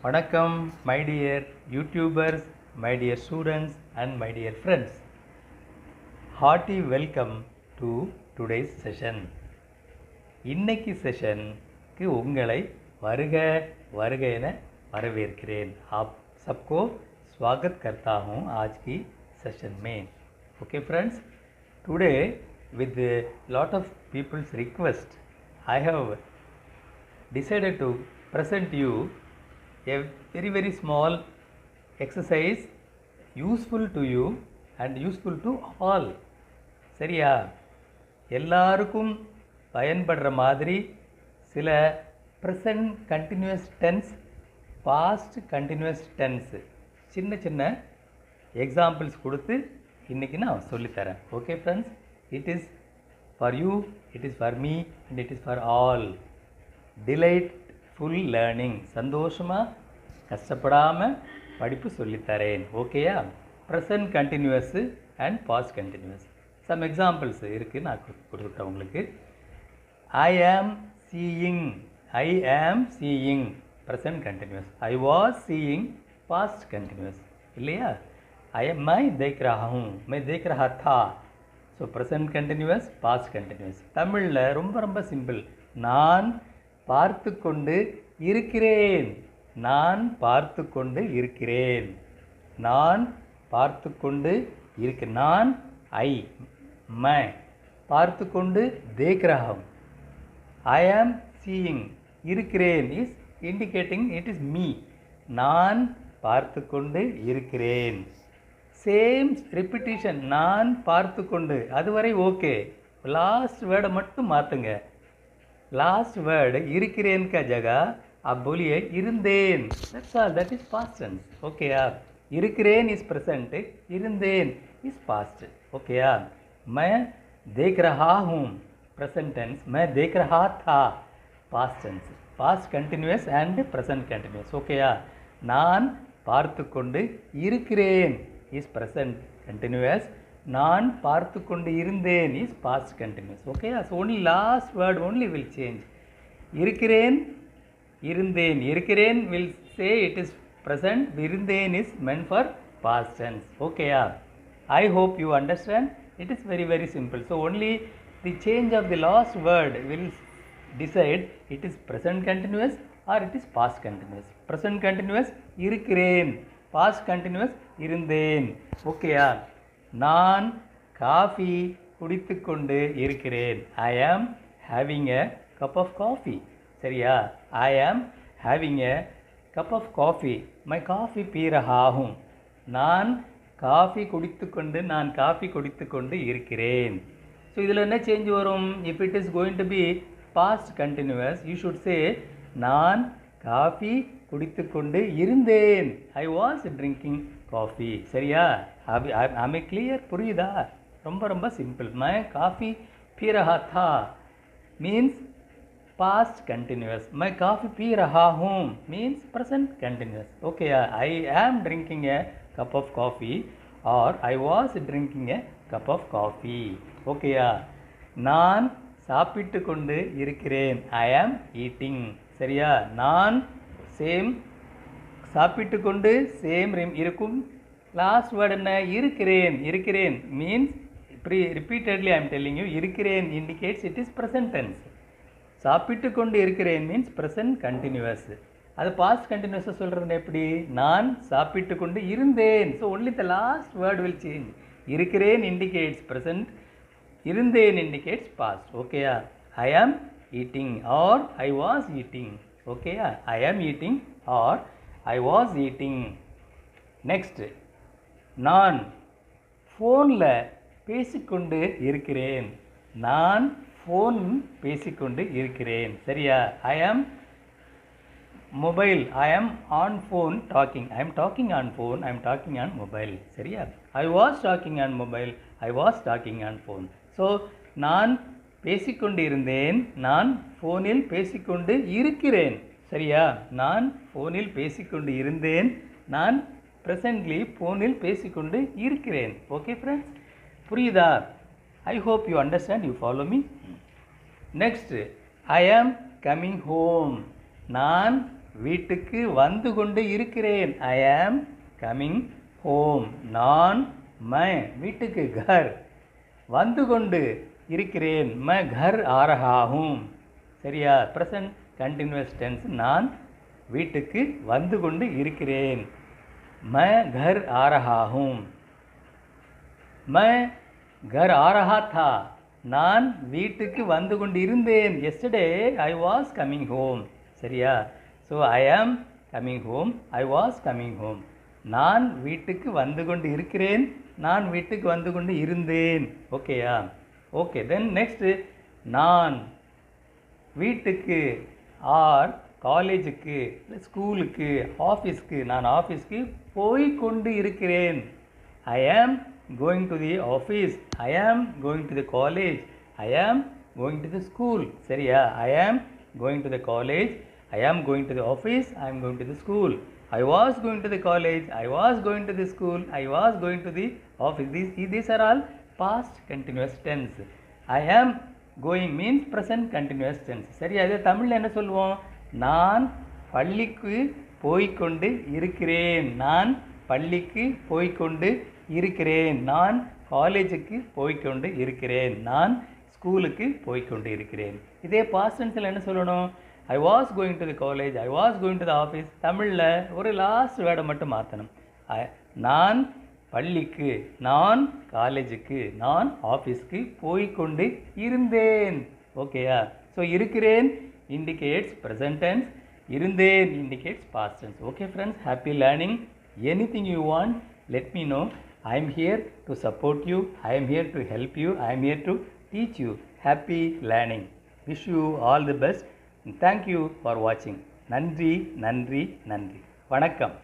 வணக்கம் my dear YouTubers, my dear students and my dear friends. Hearty welcome to today's session. இன்னைக்கு செஷனுக்கு உங்களை வருக வருக என வரவேற்கிறேன். आप सबको स्वागत करता हूँ आज की सेशन में. Okay friends, today with a lot of people's request, I have decided to present you a very small exercise useful to you and useful to all. சரியா? எல்லாருக்கும் பயன்படுற மாதிரி சில present continuous tense, past continuous tense சின்ன சின்ன examples கொடுத்து இன்றைக்கி நான் சொல்லித்தரேன். Okay friends, it is for you, it is for me and it is for all. Delightful learning, சந்தோஷமாக கஷ்டப்படாமல் படிப்பு சொல்லித்தரேன். ஓகேயா? Present continuous and past continuous some examples இருக்குது, நான் கொடுத்துட்டேன் உங்களுக்கு. I am seeing, I am seeing present continuous. I was seeing past continuous இல்லையா? ஐ எம் मैं देख रहा हूँ, मैं देख रहा था. So present continuous, past continuous. தமிழில் ரொம்ப ரொம்ப சிம்பிள். நான் பார்த்து கொண்டு இருக்கிறேன், நான் பார்த்து கொண்டு இருக்கிறேன், நான் பார்த்து கொண்டு நான் ஐ मैं பார்த்து கொண்டு देख रहा हूँ. I am seeing, இருக்கிறேன் is indicating it is me. நான் பார்த்து கொண்டு இருக்கிறேன். சேம் ரிப்பிட்டிஷன், நான் பார்த்து கொண்டு, அதுவரை ஓகே. லாஸ்ட் வேர்டை மட்டும் மாற்றுங்க. லாஸ்ட் வேர்டு இருக்கிறேன் का जगह आप बोलिए இருந்தேன். that's all, that is past tense. ஓகேயா? இருக்கிறேன் இஸ் present, இருந்தேன் இஸ் past. ஓகேயா? मैं देख रहा हूँ present tense, मैं देख रहा था past tense. past continuous and present continuous. ஓகேயா? நான் பார்த்து கொண்டு இருக்கிறேன் இஸ் present continuous, நான் பார்த்து கொண்டு இருந்தேன் இஸ் past continuous. ஓகேயா? So only last word only will change. இருக்கிறேன், இருந்தேன். இருக்கிறேன் will say it is present, இருந்தேன் is meant for past tense. ஓகேயா? I hope you understand. It is very simple. So only the change of the last word will decide it is present continuous or it is past continuous. Present continuous இருக்கிறேன், past continuous இருந்தேன். ஓகேயா? நான் coffee குடித்து கொண்டு இருக்கிறேன். I am having a cup of coffee. சரியா? I am having a cup of coffee. मैं काफ़ी पी रहा हूँ. நான் காஃபி குடித்து கொண்டு, நான் காஃபி குடித்து கொண்டு இருக்கிறேன். ஸோ இதில் என்ன சேஞ்ச் வரும்? If it is going to be past continuous, you should say நான் காஃபி குடித்து கொண்டு இருந்தேன். I was drinking coffee. சரியா? ஆமே கிளியர்? புரியுதா? ரொம்ப சிம்பிள். मैं काफ़ी पी रहा था means past continuous. मैं काफ़ी पी रहा हूँ means present continuous. okay, I am drinking a cup of coffee or I was drinking a cup of coffee. okay, நான் சாப்பிட்டு கொண்டு இருக்கிறேன். I am eating. சரியா? நான் சேம் சாப்பிட்டு கொண்டு சேம் இருக்கும். லாஸ்ட் வேர்டு என்ன? இருக்கிறேன். இருக்கிறேன் means repeatedly I am telling you, இருக்கிறேன் indicates it is present tense. சாப்பிட்டு கொண்டு இருக்கிறேன் மீன்ஸ் ப்ரெசன்ட் கண்டினியூவஸ். அது பாஸ்ட் கண்டினியூஸாக சொல்கிறது எப்படி? நான் சாப்பிட்டு கொண்டு இருந்தேன். So only the last word will change. இருக்கிறேன் இண்டிகேட்ஸ் ப்ரெசன்ட், இருந்தேன் இண்டிகேட்ஸ் பாஸ்ட். ஓகேயா? I am eating or I was eating. ஓகேயா? I am eating or I was eating. Next, நான் ஃபோனில் பேசிக்கொண்டு இருக்கிறேன். நான் ஃபோன் பேசிக்கொண்டு இருக்கிறேன். சரியா? ஐ ஆம் மொபைல், ஐ ஆம் ஆன் ஃபோன் டாக்கிங். ஐ ஆம் டாக்கிங் ஆன் ஃபோன், ஐ ஆம் டாக்கிங் ஆன் மொபைல். சரியா? I was talking on mobile, I was talking on phone. So நான் பேசிக்கொண்டு இருந்தேன், நான் ஃபோனில் பேசிக்கொண்டு இருக்கிறேன். சரியா? நான் ஃபோனில் பேசிக்கொண்டு இருந்தேன், நான் ப்ரெசன்ட்லி ஃபோனில் பேசிக்கொண்டு இருக்கிறேன். ஓகே ஃப்ரெண்ட்ஸ், புரியுதா? I hope you understand, you follow me. Next, I am coming home. நான் வீட்டுக்கு வந்து கொண்டு இருக்கிறேன். ஐ ஆம் கமிங் ஹோம். நான் मैं வீட்டுக்கு घर வந்து கொண்டு இருக்கிறேன். मैं घर आ रहा हूँ. சரியா? Present continuous tense. நான் வீட்டுக்கு வந்து கொண்டு இருக்கிறேன். मैं घर आ रहा हूँ. मैं घर आ रहा था. நான் வீட்டுக்கு வந்து கொண்டு இருந்தேன். Yesterday I was coming home. சரியா? So I am coming home, I was coming home. நான் வீட்டுக்கு வந்து கொண்டு இருக்கிறேன், நான் வீட்டுக்கு வந்து கொண்டு இருந்தேன். ஓகேயா? ஓகே, தென் நெக்ஸ்ட்டு நான் வீட்டுக்கு ஆர் காலேஜுக்கு ஸ்கூலுக்கு ஆஃபீஸ்க்கு நான் ஆஃபீஸ்க்கு போய் கொண்டு இருக்கிறேன். I am going to the office, I am going to the college, I am going to the school. சரியா? I am going to the college, I am going to the office, I am going to the school. I was going to the college, I was going to the school, I was going to the office. These are all past continuous tense. I am going means present continuous tense. சரி, அதே தமிழில் என்ன சொல்லுவோம்? நான் பள்ளிக்கு போய்கொண்டு இருக்கிறேன். நான் பள்ளிக்கு போய்கொண்டு இருக்கிறேன். நான் காலேஜுக்கு போய்கொண்டு இருக்கிறேன். நான் ஸ்கூலுக்கு போய்கொண்டு இருக்கிறேன். இதே பாஸ்ட் டென்ஸில் என்ன சொல்லணும்? I was going to the college, I was going to the office. தமிழில் ஒரு லாஸ்ட் வேர்டை மட்டும் மாற்றணும். நான் பள்ளிக்கு, நான் காலேஜுக்கு, நான் ஆஃபீஸ்க்கு போய்கொண்டு இருந்தேன். ஓகேயா? ஸோ இருக்கிறேன் இண்டிகேட்ஸ் ப்ரெசன்ட் டென்ஸ், இருந்தேன் indicates past tense. Okay friends, happy learning. Anything you want, let me know. I am here to support you, I am here to help you, I am here to teach you. Happy learning. Wish you all the best. Thank you for watching. நன்றி நன்றி நன்றி. வணக்கம்.